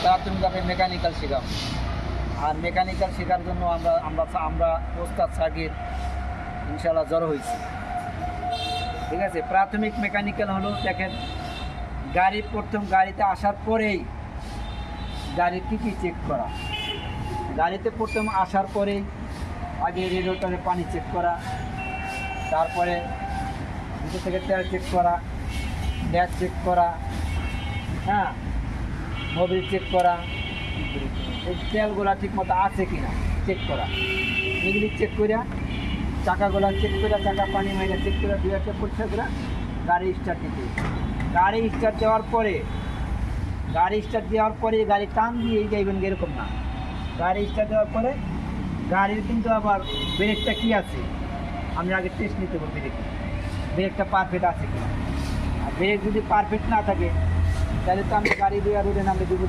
প্রাথমিকভাবে মেকানিক্যাল শেখাবো। আর মেকানিক্যাল শেখার জন্য আমরা ওস্তাদ সাকিব ইনশাআল্লাহ জড়ো হয়েছি। ঠিক আছে, প্রাথমিক মেকানিক্যাল হলো দেখেন প্রথম গাড়িতে আসার পরেই গাড়ির কী চেক করা। গাড়িতে প্রথম আসার পরেই আগে রেডিয়েটরে পানি চেক করা, তারপরে ভিতর থেকে তেল চেক করা, গ্যাস চেক করা, হ্যাঁ, মোবিল চেক করা, এই তেলগুলা ঠিকমতো আছে কি না চেক করা, এগুলি চেক করে চাকাগুলা চেক করে, চাকা পানি মাইনা চেক করে, দু একটা পরিষ্কার করে গাড়ি স্টার্ট দিতে। গাড়ি স্টার্ট দেওয়ার পরে গাড়ি টান দিয়ে যাইবেন এরকম না। গাড়ি স্টার্ট দেওয়ার পরে গাড়ির কিন্তু আবার ব্রেকটা কী আছে আমি আগে টেস্ট নিতে পারবো, ব্রেকটা পারফেক্ট আছে কিনা। আর ব্রেক যদি পারফেক্ট না থাকে তাহলে তো আমি গাড়ি দিয়ে রোডে নামলে